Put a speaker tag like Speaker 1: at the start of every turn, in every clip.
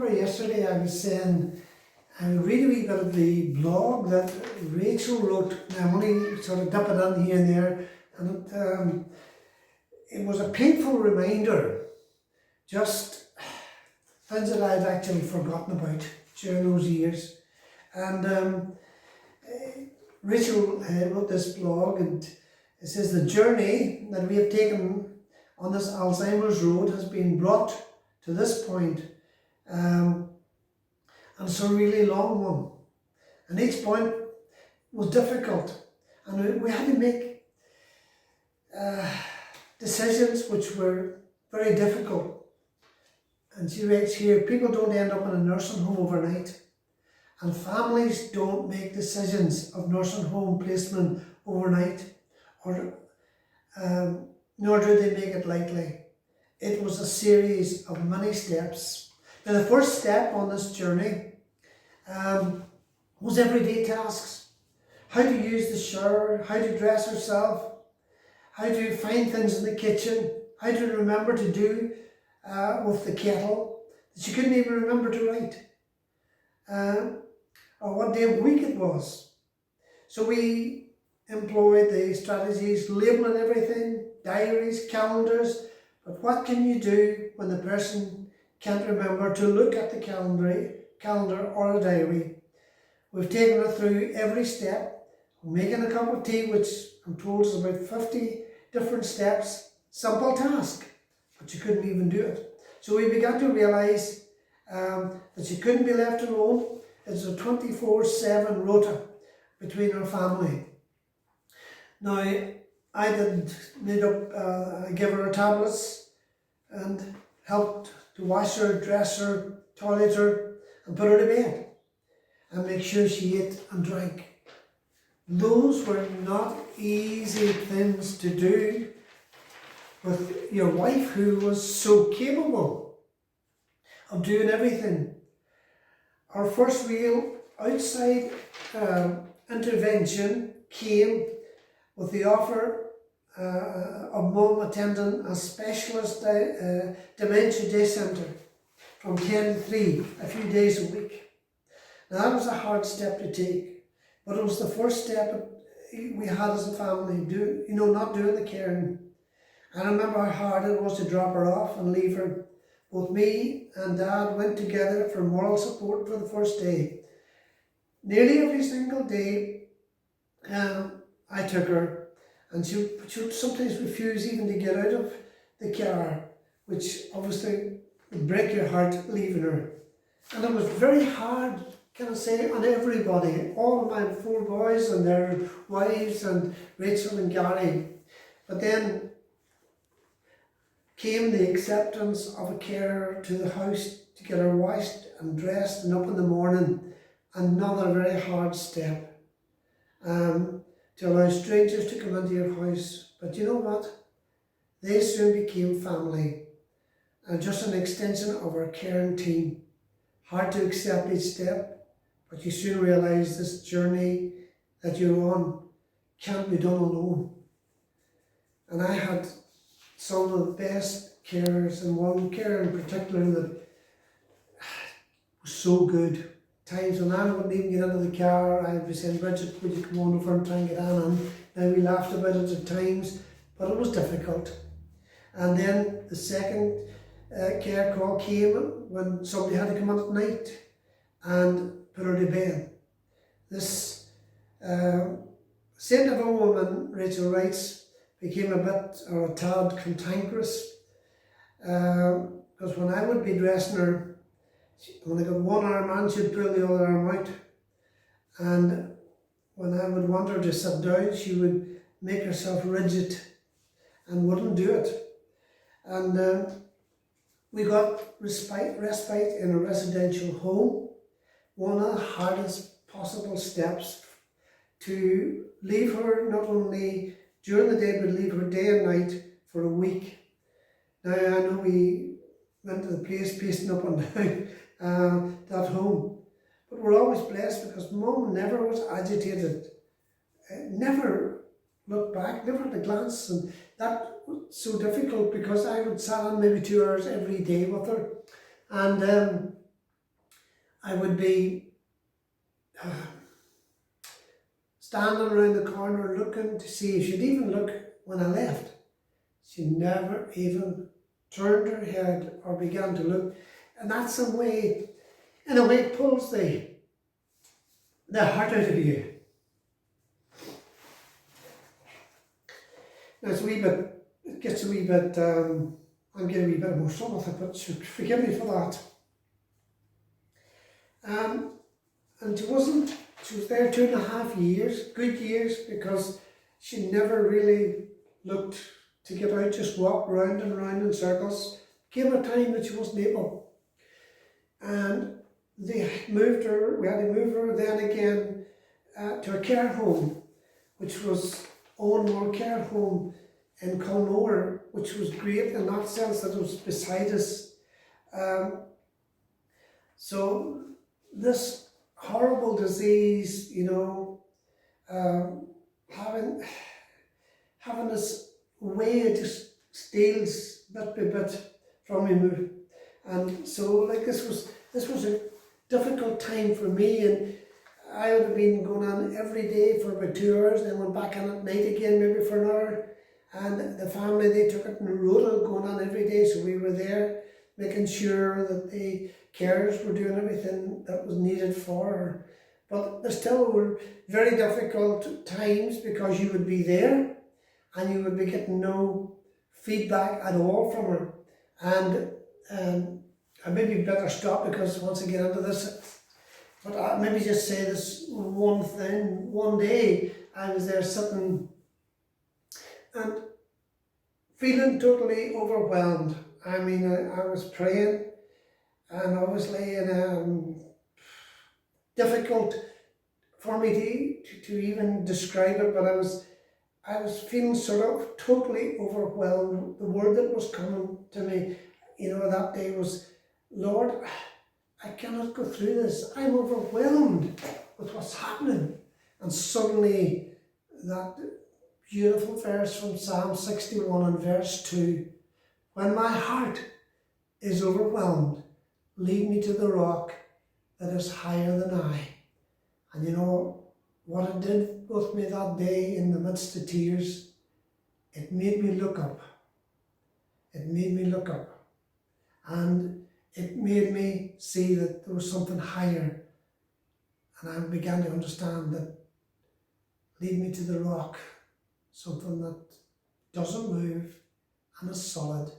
Speaker 1: remember yesterday I was saying, I read a wee bit of the blog that Rachel wrote. Now, I'm only sort of dipping in here and there, and it was a painful reminder, just things that I'd actually forgotten about during those years. And Rachel wrote this blog, and it says, the journey that we have taken on this Alzheimer's road has been brought to this point, and it's a really long one. And each point was difficult, and we had to make decisions which were very difficult. And she writes here, people don't end up in a nursing home overnight, and families don't make decisions of nursing home placement overnight, or nor do they make it lightly. It was a series of many steps. Now, the first step on this journey was everyday tasks. How to use the shower, how to dress herself, how to find things in the kitchen, how to remember to do with the kettle that she couldn't even remember to write, or what day of the week it was. So we employed the strategies, labeling everything, diaries, calendars. But what can you do when the person can't remember to look at the calendar or a diary? We've taken her through every step. Making a cup of tea, which I'm told is about 50 different steps. Simple task, but she couldn't even do it. So we began to realise that she couldn't be left alone. It's a 24/7 rota between her family. Now, I did give her tablets and helped to wash her, dress her, toilet her, and put her to bed, and make sure she ate and drank. Those were not easy things to do with your wife, who was so capable of doing everything. Our first real outside intervention came with the offer of Mum attending a specialist dementia day centre from 10 to 3, a few days a week. Now, that was a hard step to take, but it was the first step we had as a family, not doing the caring. I remember how hard it was to drop her off and leave her. Both me and Dad went together for moral support for the first day. Nearly every single day, I took her, and she would sometimes refuse even to get out of the car, which obviously would break your heart leaving her. And it was very hard, can I say, on everybody, all of my 4 boys and their wives and Rachel and Gary. But then came the acceptance of a carer to the house to get her washed and dressed and up in the morning. Another very hard step. To allow strangers to come into your house. But you know what? They soon became family, and just an extension of our caring team. Hard to accept each step, but you soon realise this journey that you're on can't be done alone. And I had some of the best carers, and one carer in particular that was so good. Times when I wouldn't even get into the car, I'd be saying, Bridget, would you come on over and try and get on? Now, we laughed about it at times, but it was difficult. And then the second care call came when somebody had to come in at night and put her to bed. This saint of a woman, Rachel writes, became a bit or a tad cantankerous, because when I would be dressing her, when I got one arm on, she'd pull the other arm out. And when I would want her to sit down, she would make herself rigid and wouldn't do it. And we got respite in a residential home. One of the hardest possible steps to leave her not only during the day, but leave her day and night for a week. Now, I know we went to the place pacing up and down that home, but we're always blessed because Mum never was agitated, never looked back, never had a glance, and that was so difficult because I would sit on maybe 2 hours every day with her, and I would be standing around the corner looking to see if she'd even look when I left. She never even turned her head or began to look. And that's in a way it pulls the heart out of you. Now it gets a wee bit, I'm getting a wee bit emotional with it, but forgive me for that. And she was there 2.5 years, good years, because she never really looked to get out, just walked round and round in circles. Came a time that she wasn't able. And we had to move her then again to a care home, which was Owenmore Care Home in Culmore, which was great in that sense that it was beside us. So this horrible disease, having this way it just steals bit by bit from me. And so like this was a difficult time for me, and I would have been going on every day for about 2 hours, then went back in at night again maybe for an hour. And the family, they took it in a rota going on every day, so we were there making sure that the carers were doing everything that was needed for her. But there still were very difficult times because you would be there and you would be getting no feedback at all from her. And I maybe better stop, because once I get into this, but I'll maybe just say this one thing. One day I was there sitting and feeling totally overwhelmed. I mean, I was praying, and obviously difficult for me to even describe it, but I was feeling sort of totally overwhelmed. The word that was coming to me, that day was, Lord, I cannot go through this. I'm overwhelmed with what's happening. And suddenly that beautiful verse from Psalm 61 and verse 2, when my heart is overwhelmed, lead me to the rock that is higher than I. And you know what it did with me that day in the midst of tears? It made me look up. It made me look up. And it made me see that there was something higher. And I began to understand that lead me to the rock, something that doesn't move and is solid.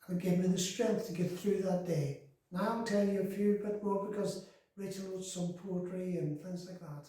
Speaker 1: And it gave me the strength to get through that day. Now I'll tell you a few bit more, because Rachel wrote some poetry and things like that.